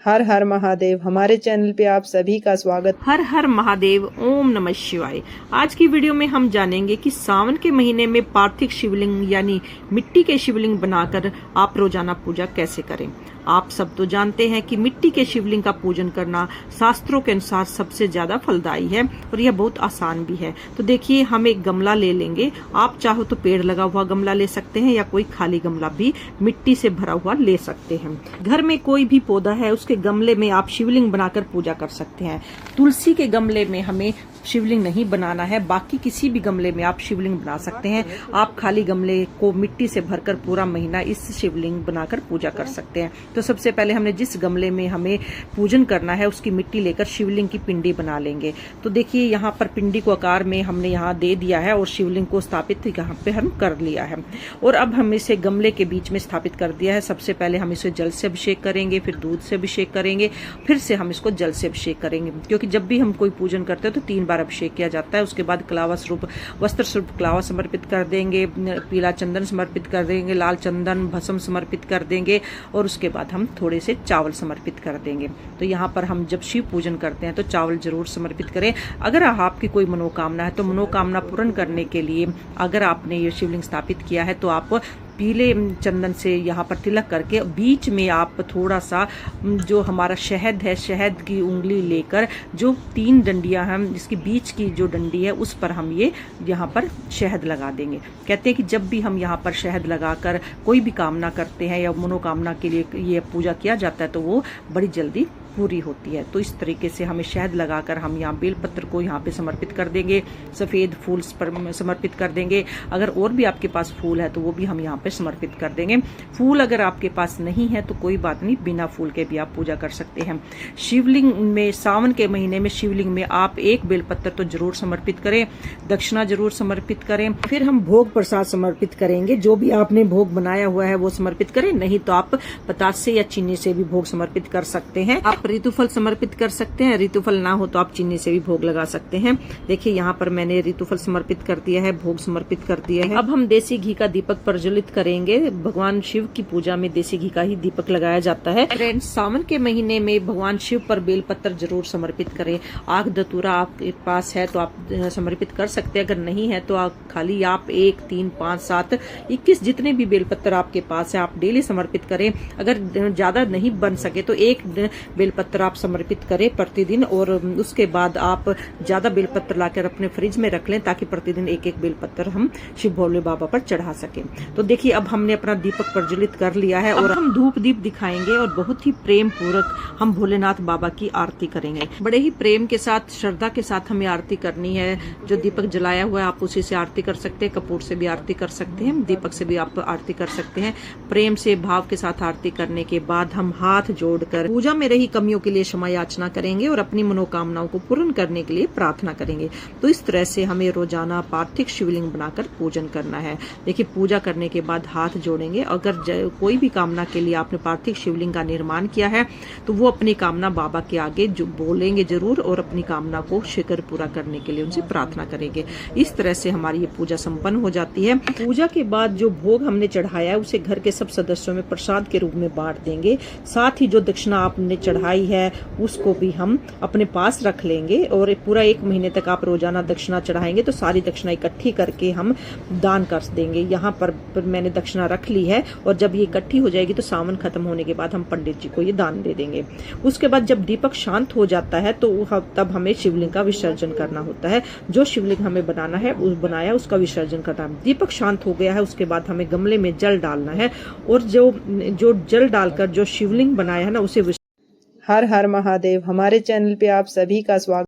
हर हर महादेव। हमारे चैनल पे आप सभी का स्वागत। हर हर महादेव। ओम नमः शिवाय। आज की वीडियो में हम जानेंगे कि सावन के महीने में पार्थिव शिवलिंग यानी मिट्टी के शिवलिंग बनाकर आप रोजाना पूजा कैसे करें। आप सब तो जानते हैं कि मिट्टी के शिवलिंग का पूजन करना शास्त्रों के अनुसार सबसे ज्यादा फलदायी है और यह बहुत आसान भी है। तो देखिए, हम एक गमला ले लेंगे। आप चाहो तो पेड़ लगा हुआ गमला ले सकते हैं या कोई खाली गमला भी मिट्टी से भरा हुआ ले सकते हैं। घर में कोई भी पौधा है उसके गमले में आप शिवलिंग बनाकर पूजा कर सकते हैं। तुलसी के गमले में हमें शिवलिंग नहीं बनाना है, बाकी किसी भी गमले में आप शिवलिंग बना सकते हैं। आप खाली गमले को मिट्टी से भरकर पूरा महीना इस शिवलिंग बनाकर पूजा कर सकते हैं। तो सबसे पहले हमने जिस गमले में हमें पूजन करना है उसकी मिट्टी लेकर शिवलिंग की पिंडी बना लेंगे। तो देखिए, यहाँ पर पिंडी को आकार में हमने यहाँ दे दिया है और शिवलिंग को स्थापित यहाँ पे हम कर लिया है। और अब हम इसे गमले के बीच में स्थापित कर दिया है। सबसे पहले हम इसे जल से अभिषेक करेंगे, फिर दूध से अभिषेक करेंगे, फिर से हम इसको जल से अभिषेक करेंगे, क्योंकि जब भी हम कोई पूजन करते हैं तो 3 बार अभिषेक किया जाता है। उसके बाद कलावा स्वरूप वस्त्र स्वरूप कलावा समर्पित कर देंगे, पीला चंदन समर्पित कर देंगे, लाल चंदन भस्म समर्पित कर देंगे और उसके बाद हम थोड़े से चावल समर्पित कर देंगे। तो यहाँ पर हम जब शिव पूजन करते हैं तो चावल जरूर समर्पित करें। अगर आपकी कोई मनोकामना है तो मनोकामना पूर्ण करने के लिए अगर आपने ये शिवलिंग स्थापित किया है तो आप पीले चंदन से यहाँ पर तिलक करके बीच में आप थोड़ा सा जो हमारा शहद है, शहद की उंगली लेकर जो 3 डंडियां हैं, इसकी बीच की जो डंडी है उस पर हम ये यहाँ पर शहद लगा देंगे। कहते हैं कि जब भी हम यहाँ पर शहद लगाकर कोई भी कामना करते हैं या मनोकामना के लिए ये पूजा किया जाता है तो वो बड़ी जल्दी पूरी होती है। तो इस तरीके से हमें शहद लगाकर हम यहाँ बेलपत्र को यहाँ पे समर्पित कर देंगे, सफेद फूल पर समर्पित कर देंगे। अगर और भी आपके पास फूल है तो वो भी हम यहाँ पे समर्पित कर देंगे। फूल अगर आपके पास नहीं है तो कोई बात नहीं, बिना फूल के भी आप पूजा कर सकते हैं। शिवलिंग में सावन के महीने में शिवलिंग में आप एक बेलपत्र तो जरूर समर्पित करें, दक्षिणा जरूर समर्पित करें। फिर हम भोग प्रसाद समर्पित करेंगे। जो भी आपने भोग बनाया हुआ है वो समर्पित करें, नहीं तो आप बतासे या चीनी से भी भोग समर्पित कर सकते हैं। आप ऋतुफल समर्पित कर सकते हैं, ऋतुफल ना हो तो आप चीनी से भी भोग लगा सकते हैं। देखिए, यहाँ पर मैंने ऋतुफल समर्पित कर दिया है, भोग समर्पित कर दिया है। अब हम देसी घी का दीपक प्रज्वलित करेंगे। भगवान शिव की पूजा में देसी घी का ही दीपक लगाया जाता है। फ्रेंड्स, सावन के महीने में भगवान शिव पर बेलपत्र जरूर समर्पित करें। आग धतूरा आपके पास है तो आप समर्पित कर सकते हैं, अगर नहीं है तो खाली आप 1, 3, 5, 7, 21 जितने भी बेलपत्र आपके पास है आप डेली समर्पित करें। अगर ज्यादा नहीं बन सके तो 1 बेलपत्र आप समर्पित करें प्रतिदिन, और उसके बाद आप ज्यादा बेलपत्र लाकर अपने फ्रिज में रख लें ताकि प्रतिदिन 1-1 बेलपत्र हम शिव भोले बाबा पर चढ़ा सकें। तो देखिए, अब हमने अपना दीपक प्रज्वलित कर लिया है और हम धूप दीप दिखाएंगे और बहुत ही प्रेम पूर्वक हम भोलेनाथ बाबा की आरती करेंगे। बड़े ही प्रेम के साथ, श्रद्धा के साथ हमें आरती करनी है। जो दीपक जलाया हुआ है आप उसी से आरती कर सकते हैं, कपूर से भी आरती कर सकते हैं, दीपक से भी आप आरती कर सकते हैं। प्रेम से भाव के साथ आरती करने के बाद हम हाथ जोड़कर पूजा में रही कमियों के लिए क्षमा याचना करेंगे और अपनी मनोकामनाओं को पूर्ण करने के लिए प्रार्थना करेंगे। तो इस तरह से हमें रोजाना पार्थिव शिवलिंग बनाकर पूजन करना है। देखिए, पूजा करने के बाद हाथ जोड़ेंगे। अगर कोई भी कामना के लिए आपने पार्थिव शिवलिंग का निर्माण किया है तो वो अपनी कामना बाबा के आगे जो बोलेंगे जरूर और अपनी कामना को शीघ्र पूरा करने के लिए उनसे प्रार्थना करेंगे। इस तरह से हमारी ये पूजा संपन्न हो जाती है। पूजा के बाद जो भोग हमने चढ़ाया है उसे घर के सब सदस्यों में प्रसाद के रूप में बांट देंगे। साथ ही जो दक्षिणा आपने चढ़ाई है उसको भी हम अपने पास रख लेंगे और पूरा 1 महीने तक आप रोजाना दक्षिणा चढ़ाएंगे तो सारी दक्षिणा इकट्ठी करके हम दान कर देंगे। यहाँ पर मैंने दक्षिणा रख ली है और जब ये इकट्ठी हो जाएगी तो सावन खत्म होने के बाद हम पंडित जी को ये दान दे देंगे। उसके बाद जब दीपक शांत हो जाता है तो तब हमें शिवलिंग का विसर्जन करना होता है। जो शिवलिंग हमें बनाना है बनाया उसका विसर्जन करना है। दीपक शांत हो गया है उसके बाद हमें गमले में जल डालना है और जो जल डालकर जो शिवलिंग बनाया है ना उसे हर हर महादेव। हमारे चैनल पे आप सभी का स्वागत।